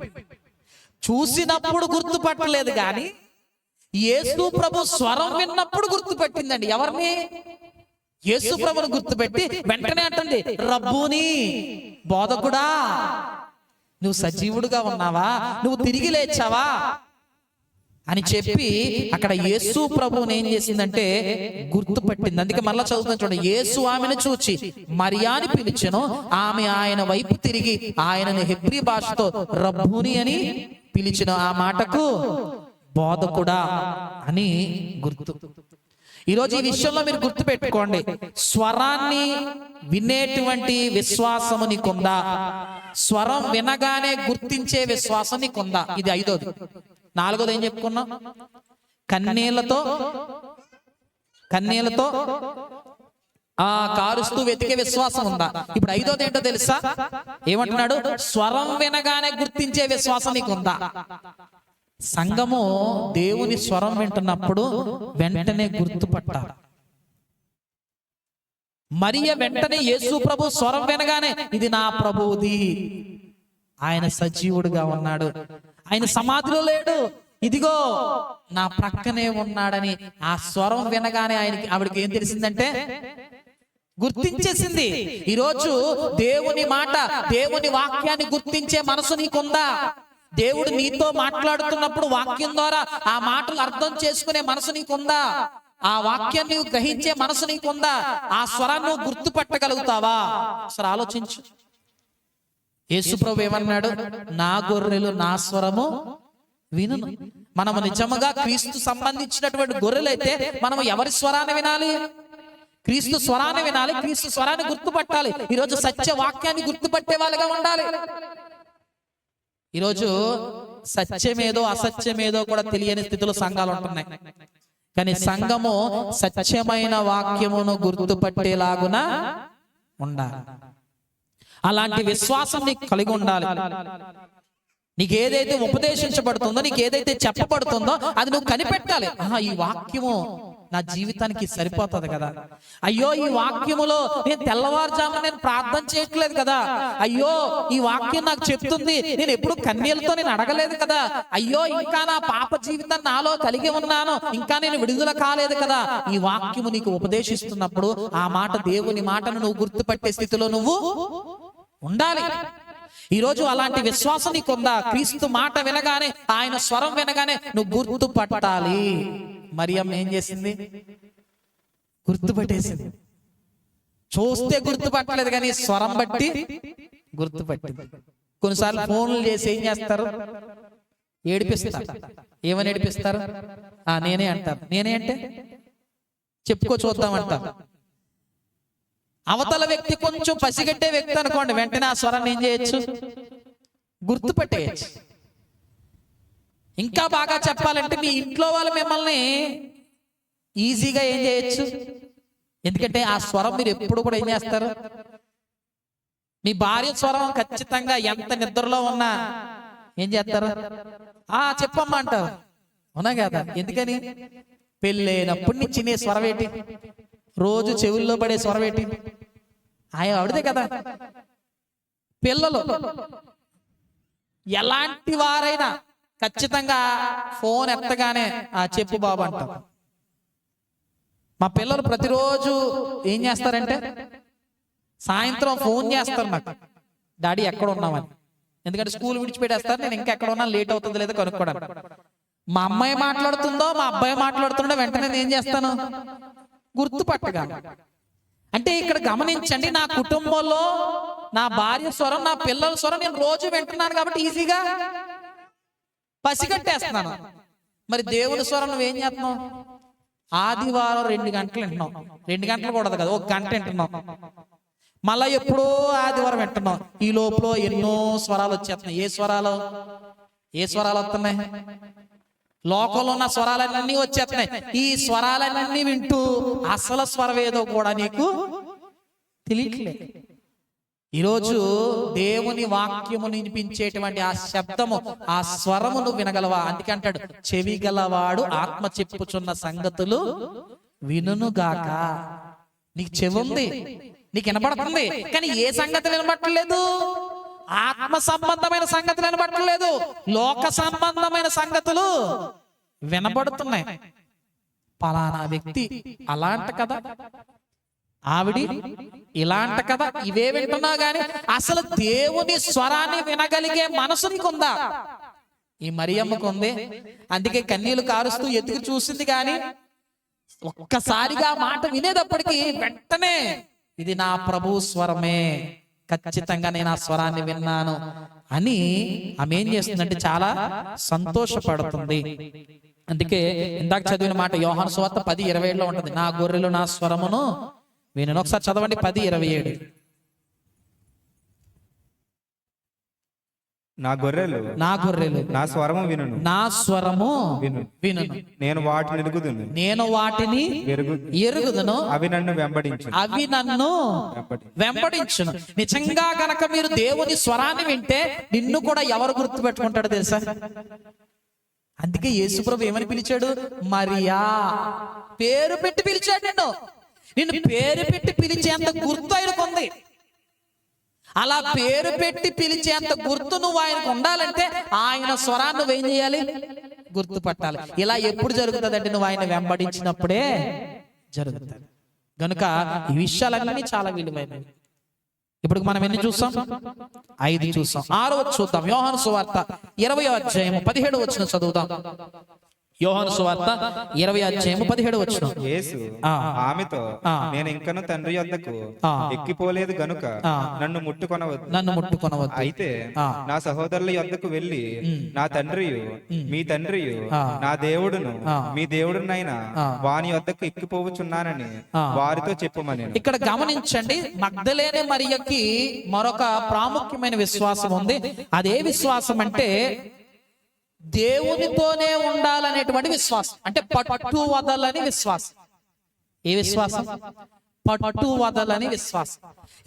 చూసినప్పుడు గుర్తుపట్టలేదు కానీ యేసు ప్రభు స్వరం విన్నప్పుడు గుర్తుపెట్టిందండి. ఎవరిని? యేసు ప్రభుని గుర్తుపెట్టి వెంటనే అంటుంది, రబ్బూని, బోధకుడా, నువ్వు సజీవుడుగా ఉన్నావా, నువ్వు తిరిగి లేచావా అని చెప్పి అక్కడ యేసు ప్రభువుని ఏం చేసిందంటే గుర్తుపట్టింది. అందుకే మళ్ళా చదువుతాను చూడండి. యేసు ఆమెను చూచి మరియాని పిలిచెను. ఆమె ఆయన వైపు తిరిగి ఆయనను హెబ్రీ భాషతో రబ్బూని అని పిలిచిన. ఆ మాటకు బోధకుడా అని గుర్తు. ఈరోజు ఈ విషయంలో మీరు గుర్తు పెట్టుకోండి. స్వరాన్ని వినేటువంటి విశ్వాసము నీకుందా? స్వరం వినగానే గుర్తించే విశ్వాసం నీకుందా? ఇది 5వది. 4వది ఏం చెప్పుకున్నాం? కన్నీళ్లతో కారుస్తూ వెతికే విశ్వాసం ఉందా? ఇప్పుడు 5వది ఏంటో తెలుసా? ఏమంటున్నాడు? స్వరం వినగానే గుర్తించే విశ్వాసం నీకుందా? సంఘము దేవుని స్వరం వింటున్నప్పుడు వెంటనే గుర్తుపట్టాలి. మరియ వెంటనే యేసు ప్రభు స్వరం వినగానే ఇది నా ప్రభువుది, ఆయన సజీవుడుగా ఉన్నాడు, ఆయన సమాధిలో లేడు, ఇదిగో నా ప్రక్కనే ఉన్నాడని ఆ స్వరం వినగానే ఆవిడకి ఏం తెలిసిందంటే గుర్తించేసింది. ఈరోజు దేవుని మాట, దేవుని వాక్యాన్ని గుర్తించే మనసు నీకుందా? దేవుడు నీతో మాట్లాడుతున్నప్పుడు వాక్యం ద్వారా ఆ మాటలు అర్థం చేసుకునే మనసు నీకుందా? ఆ వాక్యాన్ని నువ్వు గ్రహించే మనసు నీకుందా? ఆ స్వరాన్ని నువ్వు గుర్తుపట్టగలుగుతావా? అసలు ఆలోచించు. యేసుప్రభు ఏమన్నాడు? నా గొర్రెలు నా స్వరము వినును. మనము నిజముగా క్రీస్తు సంబంధించినటువంటి గొర్రెలైతే మనము ఎవరి స్వరాన్ని వినాలి? క్రీస్తు స్వరాన్ని వినాలి, క్రీస్తు స్వరాన్ని గుర్తుపట్టాలి. ఈరోజు సత్య వాక్యాన్ని గుర్తుపట్టే వాళ్ళగా ఉండాలి. ఈరోజు సత్యమేదో అసత్యమేదో కూడా తెలియని స్థితిలో సంఘాలు ఉంటున్నాయి. కానీ సంఘము సత్యమైన వాక్యమును గుర్తుపట్టేలాగున ఉండాలి. అలాంటి విశ్వాసం నీకు కలిగి ఉండాలి. నీకు ఏదైతే ఉపదేశించబడుతుందో, నీకు ఏదైతే చెప్పబడుతుందో అది నువ్వు కనిపెట్టాలి. ఈ వాక్యము నా జీవితానికి సరిపోతుంది కదా. అయ్యో, ఈ వాక్యములో నేను తెల్లవారుజామున నేను ప్రార్థన చేయట్లేదు కదా. అయ్యో, ఈ వాక్యం నాకు చెప్తుంది నేను ఎప్పుడు కన్నీళ్లతో నేను అడగలేదు కదా. అయ్యో, ఇంకా నా పాప జీవితాన్ని నాలో కలిగి ఉన్నాను, ఇంకా నేను విడుదల కాలేదు కదా. ఈ వాక్యము నీకు ఉపదేశిస్తున్నప్పుడు ఆ మాట, దేవుని మాటను నువ్వు గుర్తుపట్టే స్థితిలో నువ్వు ఉండాలి. ఈరోజు అలాంటి విశ్వాసం నీకుందా? క్రీస్తు మాట వినగానే, ఆయన స్వరం వినగానే నువ్వు గుర్తుపట్టాలి. మరియమ్మ ఏం చేసింది? గుర్తుపట్టేసింది. చూస్తే గుర్తుపట్టలేదు కానీ స్వరం బట్టి గుర్తుపట్టింది. కొన్నిసార్లు ఫోన్లు చేసి ఏం చేస్తారు? ఏడిపిస్తారు. ఏమని ఏడిపిస్తారు? నేనే అంటారు. నేనే అంటే చెప్పుకో చూద్దామంటారు. అవతల వ్యక్తి కొంచెం పసిగట్టే వ్యక్తి అనుకోండి, వెంటనే ఆ స్వరాన్ని ఏం చేయొచ్చు? గుర్తుపట్టేయచ్చు. ఇంకా బాగా చెప్పాలంటే మీ ఇంట్లో వాళ్ళు మిమ్మల్ని ఈజీగా ఏం చేయొచ్చు? ఎందుకంటే ఆ స్వరం మీరు ఎప్పుడు కూడా ఏం చేస్తారు? మీ భార్య స్వరం ఖచ్చితంగా ఎంత నిద్రలో ఉన్నా ఏం చేస్తారు? చెప్పమ్మా అంటారు. అవునా కదా? ఎందుకని? పెళ్ళైనప్పటి నుంచి నీ స్వరం ఏంటి? రోజు చెవుల్లో పడే స్వరం ఏంటి? ఆవిడదే కదా. పిల్లలు ఎలాంటి వారైనా ఖచ్చితంగా ఫోన్ ఎత్తగానే చెప్పు బాబు అంటాం. మా పిల్లలు ప్రతిరోజు ఏం చేస్తారంటే సాయంత్రం ఫోన్ చేస్తారు నాకు, డాడీ ఎక్కడ ఉన్నామని. ఎందుకంటే స్కూల్ విడిచిపెట్టేస్తారు, నేను ఇంకా ఎక్కడ ఉన్నా లేట్ అవుతుందో లేదో కనుక్కోవడానికి. మా అమ్మాయి మాట్లాడుతుందో మా అబ్బాయి మాట్లాడుతుందో వెంటనే నేను ఏం చేస్తాను? గుర్తుపట్టగా. అంటే ఇక్కడ గమనించండి, నా కుటుంబంలో నా భార్య స్వరం, నా పిల్లల స్వరం నేను రోజు వింటున్నాను కాబట్టి ఈజీగా పసిగట్టేస్తున్నాను. మరి దేవుని స్వరం నువ్వేం చేస్తున్నావు? ఆదివారం 2 గంటలు వింటున్నావు. 2 గంటలు కూడదు కదా, 1 గంట వింటున్నావు. మళ్ళా ఎప్పుడో ఆదివారం వింటున్నావు. ఈ లోపల ఎన్నో స్వరాలు వచ్చేస్తున్నాయి. ఏ స్వరాలు వస్తున్నాయి? లోకంలో ఉన్న స్వరాలన్నీ వచ్చేస్తున్నాయి. ఈ స్వరాలన్నీ వింటూ అసలు స్వరం ఏదో కూడా నీకు తెలియట్లేదు. ఈరోజు దేవుని వాక్యము వినిపించేటువంటి ఆ శబ్దము, ఆ స్వరము నువ్వు వినగలవా? అందుకే అంటాడు, చెవి గలవాడు ఆత్మ చెప్పుచున్న సంగతులు వినుగాక. నీకు చెవి ఉంది, నీకు వినపడుతుంది, కానీ ఏ సంగతి వినపడలేదు? ఆత్మ సంబంధమైన సంగతులు వినపడలేదు, లోక సంబంధమైన సంగతులు వినపడుతున్నాయి. పలానా వ్యక్తి అలాంటి కదా, ఆవిడి ఇలాంటి కదా, ఇవే వింటున్నా గాని అసలు దేవుని స్వరాన్ని వినగలిగే మనసు నీకుందా? ఈ మరియమ్మకు ఉంది. అందుకే కన్నీళ్లు కారుస్తూ ఎత్తుకు చూసింది, కానీ ఒక్కసారిగా మాట వినేటప్పటికీ వెంటనే ఇది నా ప్రభు స్వరమే, ఖచ్చితంగా నేను ఆ స్వరాన్ని విన్నాను అని ఆమె ఏం చేస్తుందంటే చాలా సంతోషపడుతుంది. అందుకే ఇందాక చదివిన మాట యోహాను సువార్త 10:27 ఉంటుంది, నా గొర్రెలు నా స్వరమును వినును. ఒకసారి చదవండి 10:27. నా గొర్రెలు నా స్వరము వినును, నా స్వరము వినును, నేను వాటిని ఎరుగుదును, అవి నన్ను వెంబడించును. నిజంగా గనక మీరు దేవుని స్వరాన్ని వింటే నిన్ను కూడా ఎవరు గుర్తు పెట్టుకుంటాడో తెలుసా? అందుకే యేసుప్రభు ఏమని పిలిచాడు? మరియా, పేరు పెట్టి పిలిచాడు. నిన్ను పేరు పెట్టి పిలిచేంత గుర్తు ఆయనకు ఉంది. అలా పేరు పెట్టి పిలిచేంత గుర్తు నువ్వు ఆయనకు ఉండాలంటే ఆయన స్వరాన్ని నువ్వేం చేయాలి? గుర్తుపట్టాలి. ఇలా ఎప్పుడు జరుగుతుంది అంటే నువ్వు ఆయన వెంబడించినప్పుడే జరుగుతుంది. గనుక ఈ విషయాలన్నీ చాలా విలువైనవి. ఇప్పుడు మనం ఎన్ని చూసాం? 5 చూసాం. 6వ చూద్దాం. యోహాను సువార్త 20:17 చదువుదాం. యోహాను సువార్త 20:17 యేసు ఆమెతో, నేను ఇంకను తండ్రి యొద్దకు ఎక్కిపోలేదు గనుక నన్ను ముట్టుకొనవద్దు. అయితే నా సహోదరుల యొద్దకు వెళ్ళి నా తండ్రియు మీ తండ్రియు నా దేవుడును మీ దేవుడునైనా వాని యొద్దకు ఎక్కిపోవచ్చున్నానని వారితో చెప్పమని. ఇక్కడ గమనించండి, మగ్దలేనే మరియకి మరొక ప్రాముఖ్యమైన విశ్వాసం ఉంది. అదే విశ్వాసం అంటే దేవునితోనే ఉండాలనేటువంటి విశ్వాసం. అంటే పట్టు వదలని విశ్వాసం. ఏ విశ్వాసం? పట్టు వదలని విశ్వాసం.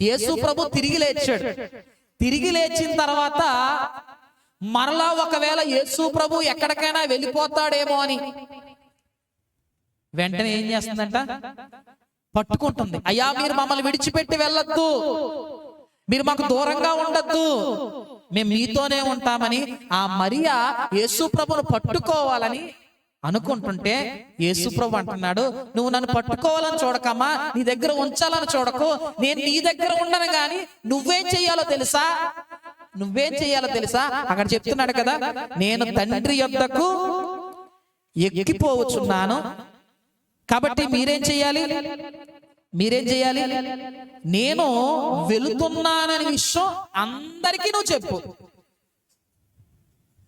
యేసు ప్రభు తిరిగి లేచాడు. తిరిగి లేచిన తర్వాత మరలా ఒకవేళ యేసు ప్రభు ఎక్కడికైనా వెళ్ళిపోతాడేమో అని వెంటనే ఏం చేస్తుందంట? పట్టుకుంటుంది. అయ్యా, మీరు మమ్మల్ని విడిచిపెట్టి వెళ్ళొద్దు, మీరు మాకు దూరంగా ఉండొద్దు, మేము మీతోనే ఉంటామని ఆ మరియా యేసు ప్రభును పట్టుకోవాలని అనుకుంటుంటే యేసు ప్రభు అంటున్నాడు, నువ్వు నన్ను పట్టుకోవాలని చూడకమ్మా, నీ దగ్గర ఉంచాలని చూడకు, నేను నీ దగ్గర ఉండను గాని నువ్వేం చెయ్యాలో తెలుసా? అక్కడ చెప్తున్నాడు కదా, నేను తండ్రి యొద్దకు ఎక్కిపోవచ్చున్నాను, కాబట్టి మీరేం చెయ్యాలి? నేను వెళుతున్నానని విషయం అందరికీ నువ్వు చెప్పు.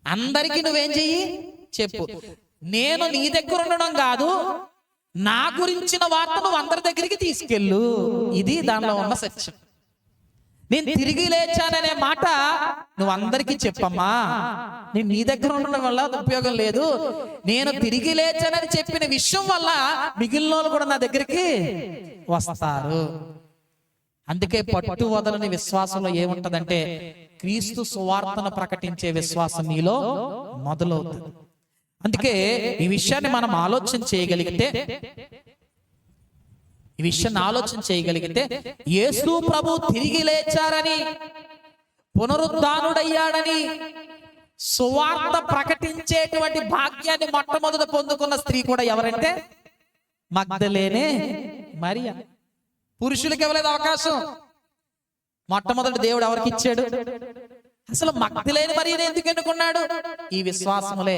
అందరికీ నువ్వేం చెయ్యి చెప్పు. నేను నీ దగ్గర ఉండడం కాదు, నా గురించిన వార్త నువ్వు అందరి దగ్గరికి తీసుకెళ్ళు. ఇది దానిలో ఉన్న సత్యం. నేను తిరిగి లేచాననే మాట నువ్వు అందరికీ చెప్పమ్మా. నేను నీ దగ్గర ఉండడం వల్ల ఉపయోగం లేదు. నేను తిరిగి లేచానని చెప్పిన విషయం వల్ల మిగిలిన వాళ్ళు కూడా నా దగ్గరికి వస్తారు. అందుకే పట్టు వదలని విశ్వాసంలో ఏముంటదంటే క్రీస్తు సువార్తను ప్రకటించే విశ్వాసం నీలో మొదలవుతుంది. అందుకే ఈ విషయాన్ని మనం ఆలోచన చేయగలిగితే యేసు ప్రభు తిరిగి లేచారని, పునరుద్ధానుడయ్యాడని సువార్త ప్రకటించేటువంటి భాగ్యాన్ని మొట్టమొదట పొందుకున్న స్త్రీ కూడా ఎవరంటే మగ్దలేనే మరియా. పురుషులకు ఇవ్వలేదు అవకాశం. మొట్టమొదటి దేవుడు ఎవరికి ఇచ్చాడు? అసలు మగ్దలేని మరియని ఎందుకు ఎన్నుకున్నాడు? ఈ విశ్వాసములే,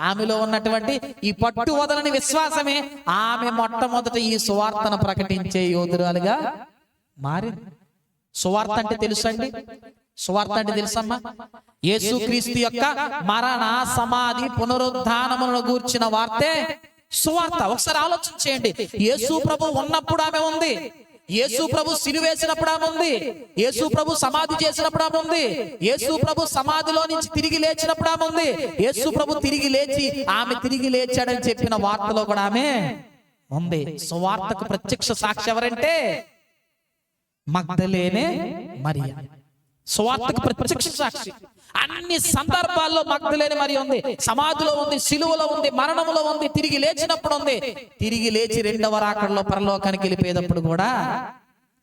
ఆమెలో ఉన్నటువంటి ఈ పట్టు వదలని విశ్వాసమే ఆమె మొట్టమొదట ఈ సువార్తను ప్రకటించే యోధురాలుగా మారింది. సువార్త అంటే తెలుసండి? సువార్త అంటే తెలుసమ్మా? యేసుక్రీస్తు యొక్క మరణ, సమాధి, పునరుద్ధానములను గూర్చిన వార్తే సువార్త. ఒకసారి ఆలోచన చేయండి. యేసు ప్రభు ఉన్నప్పుడు ఆమె ఉంది, యేసు ప్రభు సిలువేసినప్పుడు ఆమె ఉంది, యేసు ప్రభు సమాధి చేసినప్పుడు ఆమె ఉంది, యేసు ప్రభు సమాధిలో నుంచి తిరిగి లేచినప్పుడు ఆమె ఉంది, యేసు ప్రభు తిరిగి లేచి ఆమె తిరిగి లేచాడని చెప్పిన వార్తలో కూడా ఆమె ఉంది. సువార్తకు ప్రత్యక్ష సాక్షి ఎవరంటే మగ్దలేనే మరియా. సువార్తకు ప్రత్యక్ష సాక్షి. అన్ని సందర్భాల్లో మగ్దలేని మరియ ఉంది. సమాధిలో ఉంది, సిలువలో ఉంది, మరణంలో ఉంది, తిరిగి లేచినప్పుడు ఉంది, తిరిగి లేచి రెండవ రాకడలో పరలోకానికి వెళ్ళిపోయేటప్పుడు కూడా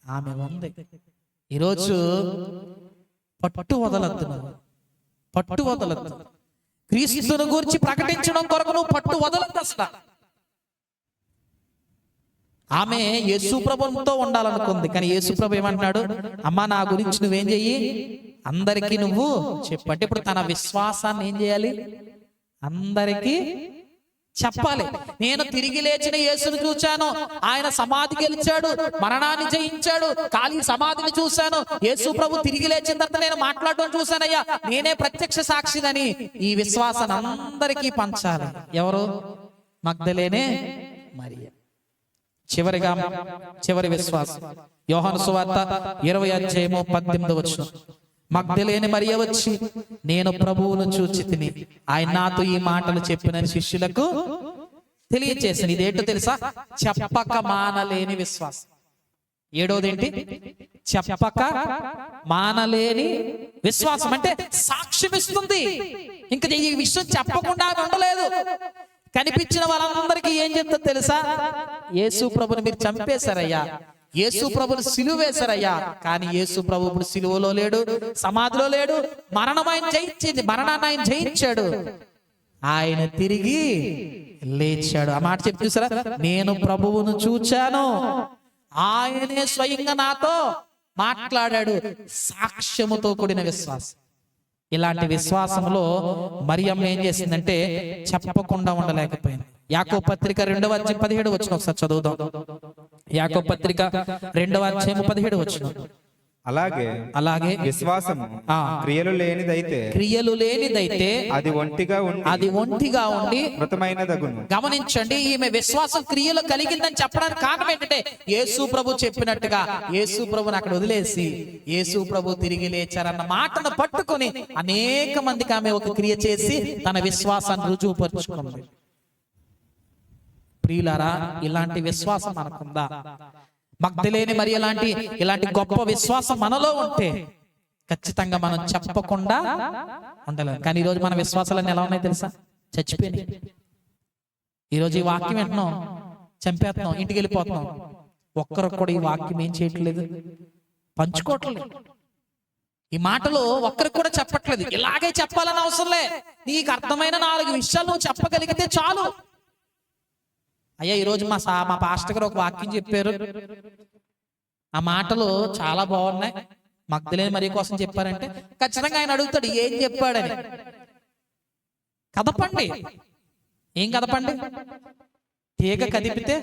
ఆమె ఉంది. ఈరోజు పట్టు వదలద్దు. క్రీస్తును గురించి ప్రకటించడం కొరకు నువ్వు పట్టు వదలద్దు అసలు. ఆమె యేసు ప్రభుతో ఉండాలనుకుంది, కానీ యేసు ప్రభు ఏమంటున్నాడు? అమ్మా, నా గురించి నువ్వేం చెయ్యి, అందరికీ నువ్వు చెప్పు. అంటే ఇప్పుడు తన విశ్వాసాన్ని ఏం చేయాలి? అందరికీ చెప్పాలి. నేను తిరిగి లేచిన యేసును చూశాను, ఆయన సమాధికి గెలిచాడు, మరణాన్ని జయించాడు, ఖాళీ సమాధిని చూశాను, యేసు ప్రభు తిరిగి లేచిన తర్వాత నేను మాట్లాడడం చూశానయ్యా, నేనే ప్రత్యక్ష సాక్షిదని ఈ విశ్వాసాన్ని అందరికీ పంచాలి. ఎవరు? మగ్దలేనే మరియా. చివరి విశ్వాసం యోహాను సువార్త 20:18 మగ్దలేని మరియ వచ్చి, నేను ప్రభువును చూచి తిని ఆయన నాతో ఈ మాటలు చెప్పినని శిష్యులకు తెలియచేసింది. ఇదేంటో తెలుసా? చెప్పక మానలేని విశ్వాసం. ఏడోదేంటి? చెప్పక మానలేని విశ్వాసం. అంటే సాక్ష్యం ఇస్తుంది. ఇంకా ఈ విషయం చెప్పకుండా ఉండలేదు. కనిపించిన వాళ్ళందరికీ ఏం చెప్తా తెలుసా? యేసు ప్రభుని మీరు చంపేశారయ్యా, యేసు ప్రభుని సిలువ వేశారయ్యా, కానీ యేసు ప్రభు ఇప్పుడు సిలువలో లేడు, సమాధిలో లేడు, మరణాన్ని ఆయన జయించాడు, ఆయన తిరిగి లేచాడు. ఆ మాట చెప్పి చూసారా? నేను ప్రభువును చూచాను, ఆయనే స్వయంగా నాతో మాట్లాడాడు. సాక్ష్యముతో కూడిన విశ్వాసం. ఇలాంటి విశ్వాసంలో మరియమ్మ ఏం చేసిందంటే చెప్పకుండా ఉండలేకపోయింది. యాకోబు పత్రిక 2:17 ఒకసారి చదువుదాం. యాకోబు పత్రిక 2:17 అలాగే విశ్వాసం క్రియలు లేనిదైతే అది ఒంటిగా ఉండి మృతమైనదగును. గమనించండి, ఈమె విశ్వాసం క్రియలు కలిగిందని చెప్పడానికి కారణం ఏంటంటే యేసు ప్రభు చెప్పినట్టుగా యేసు ప్రభుని అక్కడ వదిలేసి యేసు ప్రభు తిరిగి లేచారన్న మాటను పట్టుకొని అనేక మందికి ఆమె ఒక క్రియ చేసి తన విశ్వాసాన్ని రుజువుపరుచుకుంది. ప్రియులారా, ఇలాంటి విశ్వాసం మనకుందా? మగ్దలేని మరి ఇలాంటి గొప్ప విశ్వాసం మనలో ఉంటే ఖచ్చితంగా మనం చెప్పకుండా ఉండలేము. కానీ ఈరోజు మన విశ్వాసాలన్నీ ఎలా ఉన్నాయి తెలుసా? చచ్చిపోయినాయి. ఈరోజు ఈ వాక్యం వింటున్నాం, చంపేస్తున్నాం, ఇంటికి వెళ్ళిపోతున్నాం. ఒక్కరు కూడా ఈ వాక్యం ఏం చేయట్లేదు, పంచుకోవట్లేదు. ఈ మాటలు ఒక్కరికి కూడా చెప్పట్లేదు. ఇలాగే చెప్పాలని అవసరంలే. నీకు అర్థమైన 4 విషయాలు నువ్వు చెప్పగలిగితే చాలు. అయ్యా, ఈరోజు మా పాస్టర్ గారు ఒక వాక్యం చెప్పారు, ఆ మాటలు చాలా బాగున్నాయి, మగ్దలేని మరి కోసం చెప్పారంటే ఖచ్చితంగా ఆయన అడుగుతాడు ఏం చెప్పాడని. కదపండి. ఏం కదపండి? తీగ కదిపితే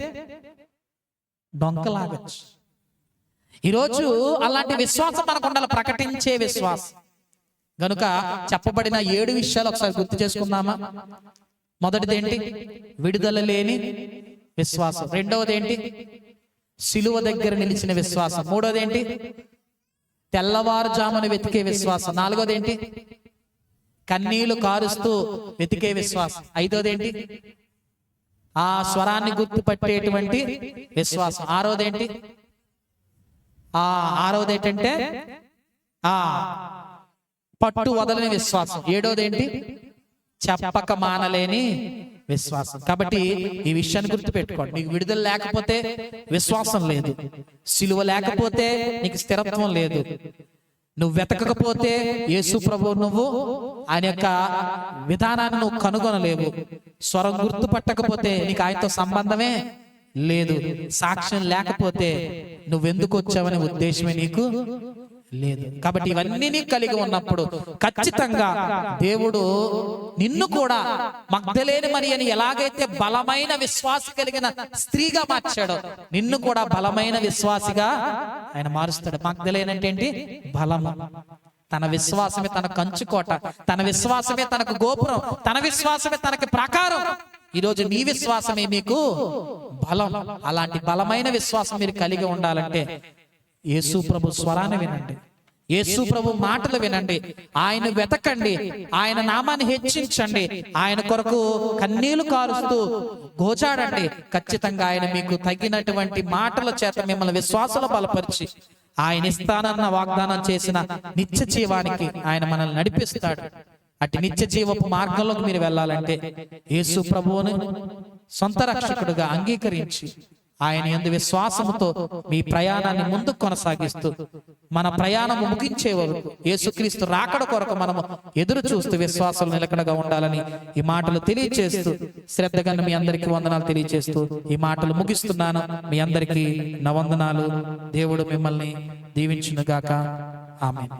గనుక చెప్పబడిన 7 విషయాలు ఒకసారి గుర్తు చేసుకుందామా? మొదటిది ఏంటి? విడుదల లేని విశ్వాసం. రెండవది ఏంటి? సిలువ దగ్గర నిలిచిన విశ్వాసం. మూడవది ఏంటి? తెల్లవారుజామున వెతికే విశ్వాసం. నాలుగోది ఏంటి? కన్నీళ్లు కారుస్తూ వెతికే విశ్వాసం. ఐదోది ఏంటి? ఆ స్వరాన్ని గుర్తుపట్టేటువంటి విశ్వాసం. ఆరోది ఏంటి? ఆరోది ఏంటంటే పట్టు వదలని విశ్వాసం. ఏడోది ఏంటి? చెప్పక మానలేని విశ్వాసం. కాబట్టి ఈ విషయాన్ని గుర్తుపెట్టుకోండి. నీకు విడుదల లేకపోతే విశ్వాసం లేదు. సిలువ లేకపోతే నీకు స్థిరత్వం లేదు. నువ్వు వెతకకపోతే యేసు ప్రభువు నువ్వు ఆయన యొక్క విధానాన్ని నువ్వు కనుగొనలేవు. స్వరం గుర్తుపట్టకపోతే నీకు ఆయనతో సంబంధమే లేదు. సాక్ష్యం లేకపోతే నువ్వెందుకు వచ్చావనే ఉద్దేశమే నీకు లేదు. కాబట్టి ఇవన్నీ నీకు కలిగి ఉన్నప్పుడు ఖచ్చితంగా దేవుడు నిన్ను కూడా మగ్దలేని మరియని ఎలాగైతే బలమైన విశ్వాసి కలిగిన స్త్రీగా మార్చాడో నిన్ను కూడా బలమైన విశ్వాసిగా ఆయన మారుస్తాడు. మగ్దలేని అంటే ఏంటి? బలము. తన విశ్వాసమే తన కంచుకోట, తన విశ్వాసమే తనకు గోపురం, తన విశ్వాసమే తనకి ప్రాకారం. ఈరోజు మీ విశ్వాసమే మీకు బలం. అలాంటి బలమైన విశ్వాసం మీరు కలిగి ఉండాలంటే యేసు ప్రభు స్వరాన్ని వినండి, యేసు ప్రభు మాటలు వినండి, ఆయన వెతకండి, ఆయన నామాన్ని హెచ్చించండి, ఆయన కొరకు కన్నీళ్లు కారుస్తూ గోచాడండి. ఖచ్చితంగా ఆయన మీకు తగినటువంటి మాటల చేత మిమ్మల్ని విశ్వాసంలో బలపరిచి ఆయన ఇస్తానన్న వాగ్దానం చేసిన నిత్య జీవానికి ఆయన మనల్ని నడిపిస్తాడు. అటు నిత్య జీవపు మార్గంలోకి మీరు వెళ్ళాలంటే యేసు ప్రభువుని సొంత రక్షకుడుగా అంగీకరించి ఆయన యందు విశ్వాసముతో మీ ప్రయాణాన్ని ముందుకు కొనసాగిస్తూ మన ప్రయాణము ముగించే వరకు యేసుక్రీస్తు రాకడ కొరకు మనము ఎదురు చూస్తూ విశ్వాసం నిలకడగా ఉండాలని ఈ మాటలు తెలియచేస్తూ శ్రద్ధగా మీ అందరికీ వందనాలు తెలియచేస్తూ ఈ మాటలు ముగిస్తున్నాను. మీ అందరికీ నా వందనాలు. దేవుడు మిమ్మల్ని దీవించునుగాక. ఆమేన్.